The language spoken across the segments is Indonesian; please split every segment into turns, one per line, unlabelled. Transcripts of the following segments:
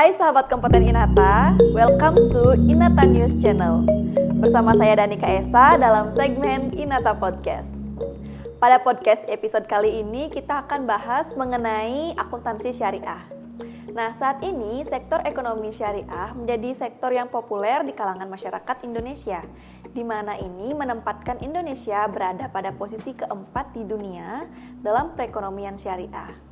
Hai sahabat kompeten Inata, welcome to Inata News Channel. Bersama saya Danika Esa dalam segmen Inata Podcast. Pada podcast episode kali ini kita akan bahas mengenai akuntansi syariah. Nah, saat ini sektor ekonomi syariah menjadi sektor yang populer di kalangan masyarakat Indonesia, di mana ini menempatkan Indonesia berada pada posisi keempat di dunia dalam perekonomian syariah.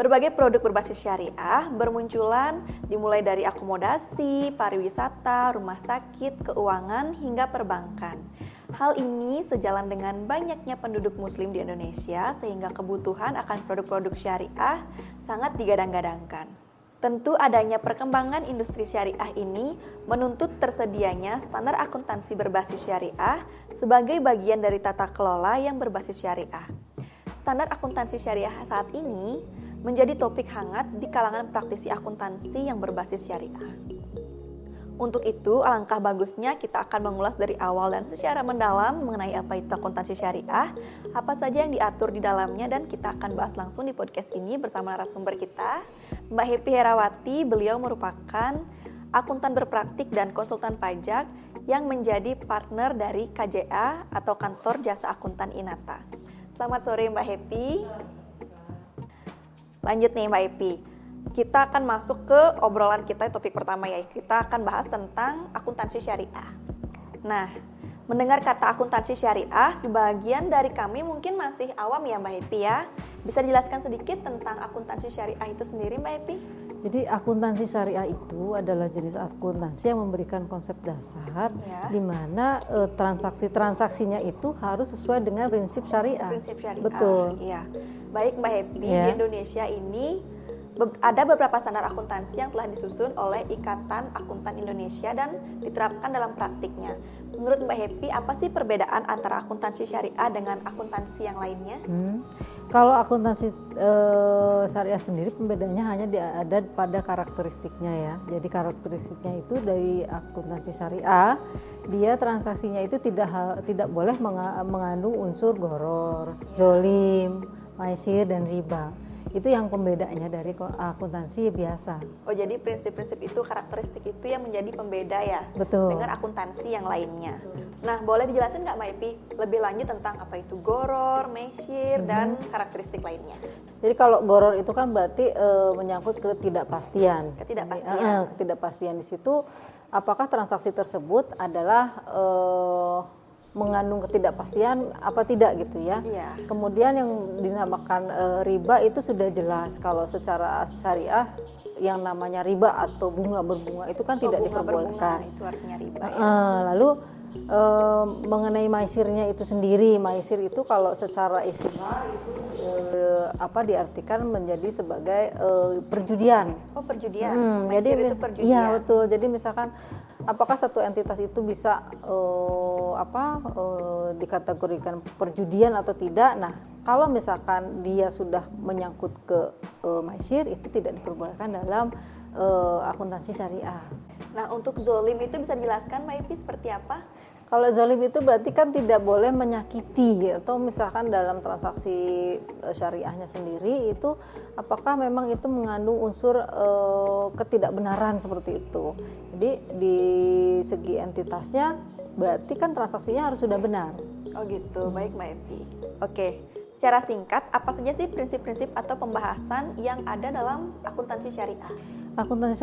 Berbagai produk berbasis syariah bermunculan dimulai dari akomodasi, pariwisata, rumah sakit, keuangan, hingga perbankan. Hal ini sejalan dengan banyaknya penduduk muslim di Indonesia sehingga kebutuhan akan produk-produk syariah sangat digadang-gadangkan. Tentu adanya perkembangan industri syariah ini menuntut tersedianya standar akuntansi berbasis syariah sebagai bagian dari tata kelola yang berbasis syariah. Standar akuntansi syariah saat ini menjadi topik hangat di kalangan praktisi akuntansi yang berbasis syariah. Untuk itu, alangkah bagusnya kita akan mengulas dari awal dan secara mendalam mengenai apa itu akuntansi syariah, apa saja yang diatur di dalamnya, dan kita akan bahas langsung di podcast ini bersama narasumber kita, Mbak Happy Herawati. Beliau merupakan akuntan berpraktik dan konsultan pajak yang menjadi partner dari KJA atau Kantor Jasa Akuntan Inata. Selamat sore Mbak Happy. Lanjut nih Mbak Epi, kita akan masuk ke obrolan kita topik pertama ya. Kita akan bahas tentang akuntansi syariah. Nah, mendengar kata akuntansi syariah, sebagian dari kami mungkin masih awam ya Mbak Epi ya. Bisa dijelaskan sedikit tentang akuntansi syariah itu sendiri Mbak Epi?
Jadi akuntansi syariah itu adalah jenis akuntansi yang memberikan konsep dasar di mana transaksi-transaksinya itu harus sesuai dengan prinsip syariah.
Prinsip syariah.
Betul.
Iya. Baik Mbak Happy, di Indonesia ini ada beberapa standar akuntansi yang telah disusun oleh Ikatan Akuntan Indonesia dan diterapkan dalam praktiknya. Menurut Mbak Happy, apa sih perbedaan antara akuntansi syariah dengan akuntansi yang lainnya?
Kalau akuntansi syariah sendiri pembedaannya hanya ada pada karakteristiknya ya. Jadi karakteristiknya itu dari akuntansi syariah, dia transaksinya itu tidak boleh mengandung unsur gharar, zolim, maisir, dan riba. Itu yang pembedanya dari akuntansi biasa.
Oh, jadi prinsip-prinsip itu, karakteristik itu yang menjadi pembeda ya?
Betul.
Dengan akuntansi yang lainnya. Nah, boleh dijelasin nggak Mbak Epi lebih lanjut tentang apa itu gharar, maisir, dan karakteristik lainnya?
Jadi kalau gharar itu kan berarti menyangkut ketidakpastian. Ketidakpastian di situ apakah transaksi tersebut adalah mengandung ketidakpastian apa tidak gitu ya.
Iya.
Kemudian yang dinamakan riba itu sudah jelas kalau secara syariah yang namanya riba atau bunga berbunga itu kan tidak diperbolehkan.
Itu artinya riba.
Lalu mengenai maisirnya itu sendiri, maisir itu kalau secara istilah itu diartikan menjadi sebagai perjudian.
Oh, perjudian.
Jadi
itu perjudian.
Iya betul. Jadi misalkan apakah satu entitas itu bisa dikategorikan perjudian atau tidak? Nah, kalau misalkan dia sudah menyangkut ke maisir, itu tidak diperbolehkan dalam akuntansi syariah.
Nah, untuk zolim itu bisa dijelaskan Mbak Epi seperti apa?
Kalau zolim itu berarti kan tidak boleh menyakiti, atau misalkan dalam transaksi syariahnya sendiri itu apakah memang itu mengandung unsur ketidakbenaran seperti itu. Jadi di segi entitasnya berarti kan transaksinya harus sudah benar.
Oh gitu, baik Mbak Epi. Oke, secara singkat apa saja sih prinsip-prinsip atau pembahasan yang ada dalam akuntansi syariah?
Akuntansi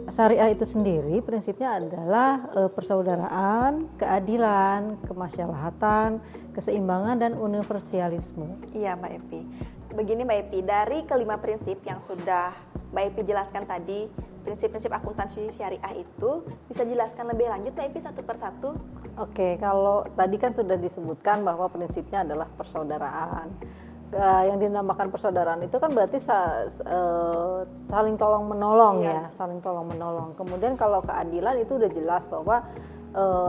syariah itu sendiri prinsipnya adalah persaudaraan, keadilan, kemaslahatan, keseimbangan, dan universalisme.
Iya Mbak Epi. Begini Mbak Epi, dari kelima prinsip yang sudah Mbak Epi jelaskan tadi, prinsip-prinsip akuntansi syariah itu bisa jelaskan lebih lanjut Mbak Epi satu persatu?
Oke, kalau tadi kan sudah disebutkan bahwa prinsipnya adalah persaudaraan. Yang dinamakan persaudaraan itu kan berarti saling tolong menolong ya, saling tolong menolong. Kemudian kalau keadilan itu udah jelas bahwa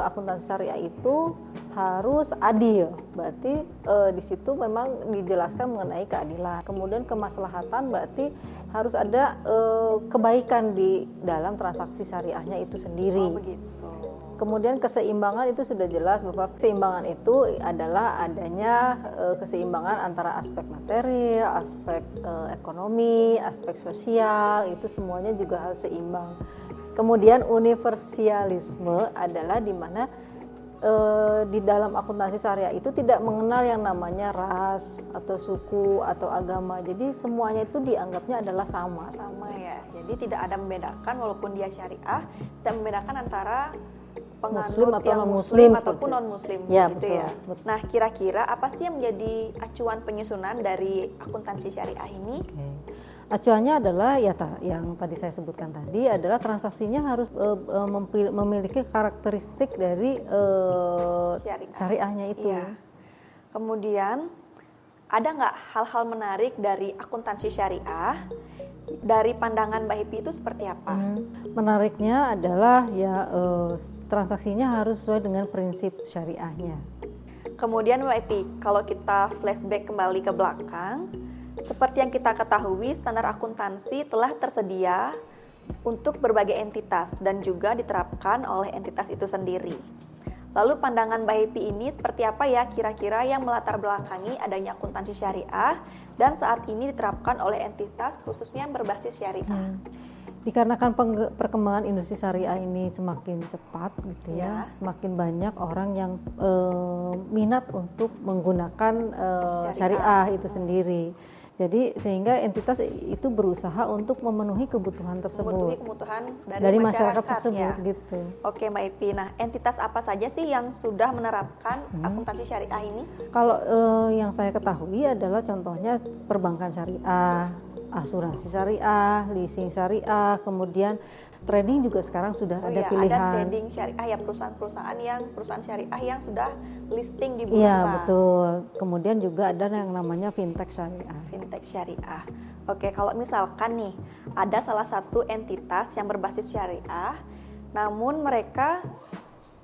akuntansi syariah itu harus adil. Berarti di situ memang dijelaskan mengenai keadilan. Kemudian kemaslahatan berarti harus ada kebaikan di dalam transaksi syariahnya itu sendiri.
Oh begitu.
Kemudian keseimbangan itu sudah jelas bahwa keseimbangan itu adalah adanya keseimbangan antara aspek material, aspek ekonomi, aspek sosial, itu semuanya juga harus seimbang. Kemudian universalisme adalah di mana di dalam akuntansi syariah itu tidak mengenal yang namanya ras atau suku atau agama. Jadi semuanya itu dianggapnya adalah sama
ya. Jadi tidak ada membedakan walaupun dia syariah, tidak membedakan antara
Muslim
penganut
atau
yang
non-muslim
ataupun non-muslim
ya,
gitu
betul,
ya.
betul.
Nah, kira-kira apa sih yang menjadi acuan penyusunan dari akuntansi syariah ini?
Acuannya adalah yang tadi saya sebutkan tadi adalah transaksinya harus memiliki karakteristik dari syariahnya itu.
Iya. Kemudian ada nggak hal-hal menarik dari akuntansi syariah dari pandangan Mbak Happy itu seperti apa?
Menariknya adalah transaksinya harus sesuai dengan prinsip syariahnya.
Kemudian Mbak Happy, kalau kita flashback kembali ke belakang, seperti yang kita ketahui, standar akuntansi telah tersedia untuk berbagai entitas dan juga diterapkan oleh entitas itu sendiri. Lalu pandangan Mbak Happy ini seperti apa ya kira-kira yang melatar belakangi adanya akuntansi syariah dan saat ini diterapkan oleh entitas khususnya yang berbasis syariah?
Dikarenakan perkembangan industri syariah ini semakin cepat gitu ya, semakin banyak orang yang minat untuk menggunakan syariah itu sendiri. Jadi sehingga entitas itu berusaha untuk memenuhi kebutuhan tersebut.
Memenuhi kebutuhan
dari masyarakat tersebut
ya.
Gitu.
Oke Mbak Happy, nah entitas apa saja sih yang sudah menerapkan akuntansi syariah ini?
Kalau yang saya ketahui adalah contohnya perbankan syariah, asuransi syariah, leasing syariah, kemudian trading juga sekarang sudah ada pilihan.
Ada trading syariah ya, perusahaan syariah yang sudah listing di bursa.
Iya betul. Kemudian juga ada yang namanya fintech syariah.
Fintech syariah. Oke, kalau misalkan nih ada salah satu entitas yang berbasis syariah, namun mereka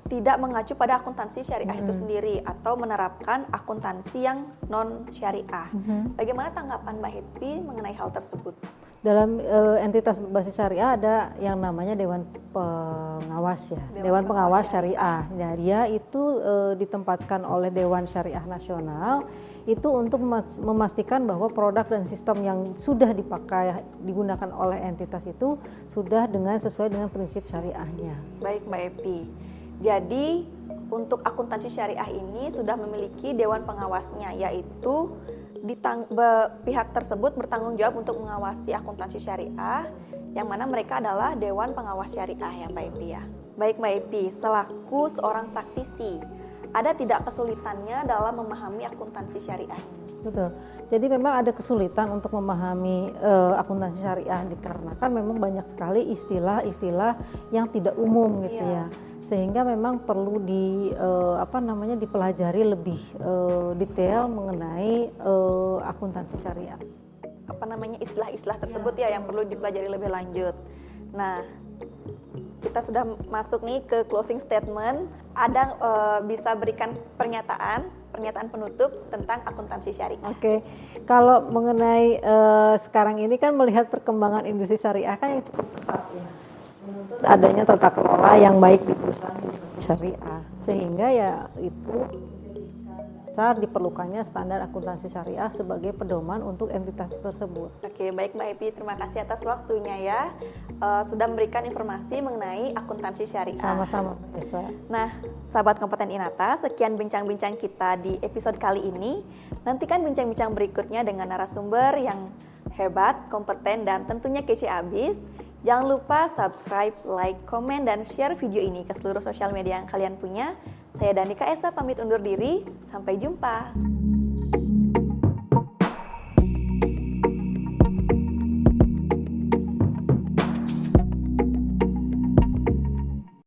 tidak mengacu pada akuntansi syariah itu sendiri atau menerapkan akuntansi yang non syariah. Bagaimana tanggapan Mbak Happy mengenai hal tersebut?
Dalam entitas berbasis syariah ada yang namanya Dewan Pengawas ya, Dewan Pengawas Syariah. Nah, dia itu ditempatkan oleh Dewan Syariah Nasional itu untuk memastikan bahwa produk dan sistem yang sudah digunakan oleh entitas itu sudah sesuai dengan prinsip syariahnya.
Baik Mbak Happy. Jadi untuk akuntansi syariah ini sudah memiliki dewan pengawasnya, yaitu pihak tersebut bertanggung jawab untuk mengawasi akuntansi syariah, yang mana mereka adalah Dewan Pengawas Syariah ya Mbak Happy ya. Baik Mbak Happy, selaku seorang praktisi, ada tidak kesulitannya dalam memahami akuntansi syariah ini?
Betul. Jadi memang ada kesulitan untuk memahami akuntansi syariah dikarenakan memang banyak sekali istilah-istilah yang tidak umum gitu ya. Sehingga memang perlu dipelajari lebih detail mengenai akuntansi syariah.
Istilah-istilah tersebut ya yang perlu dipelajari lebih lanjut. Nah, kita sudah masuk nih ke closing statement. Ada bisa berikan pernyataan penutup tentang akuntansi syariah.
Oke, kalau mengenai sekarang ini kan melihat perkembangan industri syariah kan yang cukup pesat ya. Menuntut adanya tata kelola yang baik di perusahaan syariah, sehingga ya itu besar diperlukannya standar akuntansi syariah sebagai pedoman untuk entitas tersebut.
Oke, baik Mbak Happy, terima kasih atas waktunya ya, sudah memberikan informasi mengenai akuntansi syariah.
Sama-sama, Esa.
Nah, sahabat kompeten Inata, sekian bincang-bincang kita di episode kali ini. Nantikan bincang-bincang berikutnya dengan narasumber yang hebat, kompeten, dan tentunya kece abis. Jangan lupa subscribe, like, komen, dan share video ini ke seluruh sosial media yang kalian punya. Saya Danika Esa pamit undur diri, sampai jumpa.